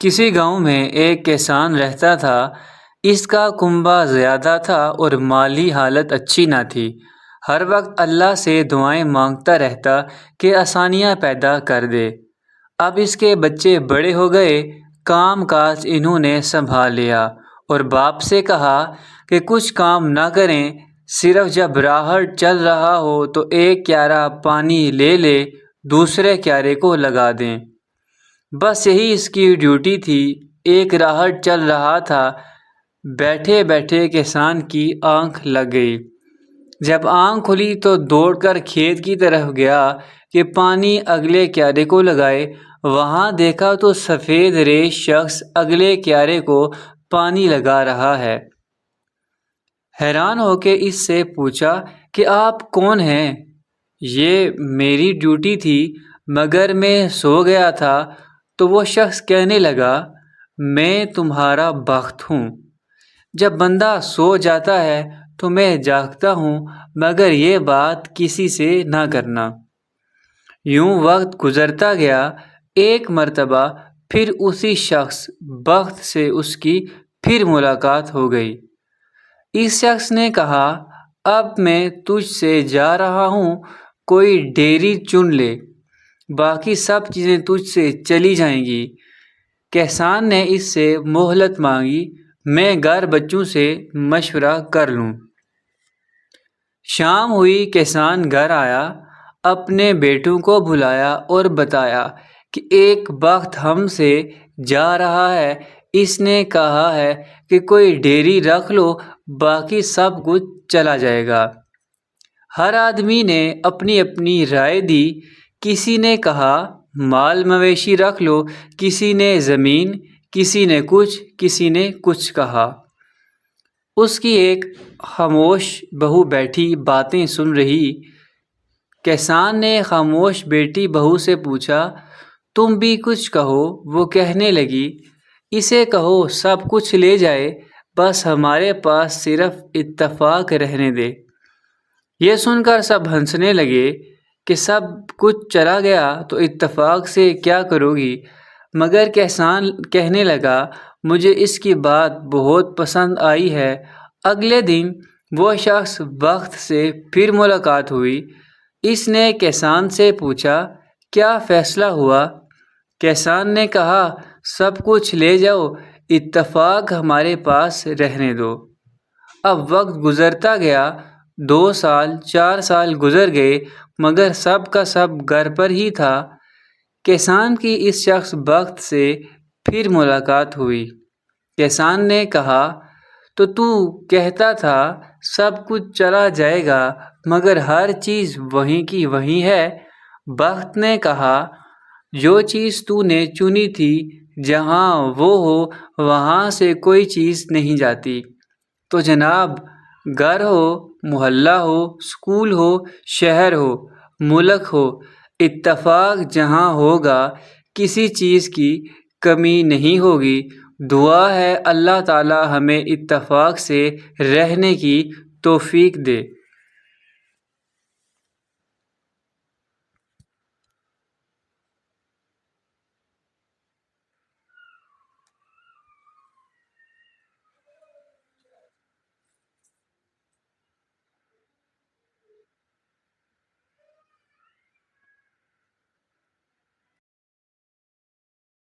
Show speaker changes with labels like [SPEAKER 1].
[SPEAKER 1] کسی گاؤں میں ایک کسان رہتا تھا۔ اس کا کنبہ زیادہ تھا اور مالی حالت اچھی نہ تھی۔ ہر وقت اللہ سے دعائیں مانگتا رہتا کہ آسانیاں پیدا کر دے۔ اب اس کے بچے بڑے ہو گئے، کام کاج انہوں نے سنبھال لیا اور باپ سے کہا کہ کچھ کام نہ کریں، صرف جب راہڑ چل رہا ہو تو ایک کیارا پانی لے لے، دوسرے کیارے کو لگا دیں۔ بس یہی اس کی ڈیوٹی تھی۔ ایک راہڑ چل رہا تھا، بیٹھے بیٹھے کسان کی آنکھ لگ گئی۔ جب آنکھ کھلی تو دوڑ کر کھیت کی طرف گیا کہ پانی اگلے کیارے کو لگائے۔ وہاں دیکھا تو سفید ریش شخص اگلے کیارے کو پانی لگا رہا ہے۔ حیران ہو کے اس سے پوچھا کہ آپ کون ہیں؟ یہ میری ڈیوٹی تھی مگر میں سو گیا تھا۔ تو وہ شخص کہنے لگا، میں تمہارا بخت ہوں۔ جب بندہ سو جاتا ہے تو میں جاگتا ہوں، مگر یہ بات کسی سے نہ کرنا۔ یوں وقت گزرتا گیا۔ ایک مرتبہ پھر اسی شخص بخت سے اس کی پھر ملاقات ہو گئی۔ اس شخص نے کہا، اب میں تجھ سے جا رہا ہوں، کوئی ڈیری چن لے، باقی سب چیزیں تجھ سے چلی جائیں گی۔ کسان نے اس سے مہلت مانگی، میں گھر بچوں سے مشورہ کر لوں۔ شام ہوئی، کسان گھر آیا، اپنے بیٹوں کو بلایا اور بتایا کہ ایک بخت ہم سے جا رہا ہے۔ اس نے کہا ہے کہ کوئی ڈیری رکھ لو، باقی سب کچھ چلا جائے گا۔ ہر آدمی نے اپنی اپنی رائے دی۔ کسی نے کہا مال مویشی رکھ لو، کسی نے زمین، کسی نے کچھ کہا۔ اس کی ایک خاموش بہو بیٹھی باتیں سن رہی۔ کسان نے خاموش بیٹی بہو سے پوچھا، تم بھی کچھ کہو۔ وہ کہنے لگی، اسے کہو سب کچھ لے جائے، بس ہمارے پاس صرف اتفاق رہنے دے۔ یہ سن کر سب ہنسنے لگے کہ سب کچھ چلا گیا تو اتفاق سے کیا کرو گی؟ مگر کسان کہنے لگا، مجھے اس کی بات بہت پسند آئی ہے۔ اگلے دن وہ شخص بخت سے پھر ملاقات ہوئی۔ اس نے کسان سے پوچھا، کیا فیصلہ ہوا؟ کسان نے کہا، سب کچھ لے جاؤ، اتفاق ہمارے پاس رہنے دو۔ اب وقت گزرتا گیا، 2 سال 4 سال گزر گئے، مگر سب کا سب گھر پر ہی تھا۔ کسان کی اس شخص بخت سے پھر ملاقات ہوئی۔ کسان نے کہا، تو کہتا تھا سب کچھ چلا جائے گا، مگر ہر چیز وہیں کی وہیں ہے۔ بخت نے کہا، جو چیز تو نے چنی تھی، جہاں وہ ہو وہاں سے کوئی چیز نہیں جاتی۔ تو جناب، گھر ہو، محلہ ہو، اسکول ہو، شہر ہو، ملک ہو، اتفاق جہاں ہوگا کسی چیز کی کمی نہیں ہوگی۔ دعا ہے اللہ تعالی ہمیں اتفاق سے رہنے کی توفیق دے۔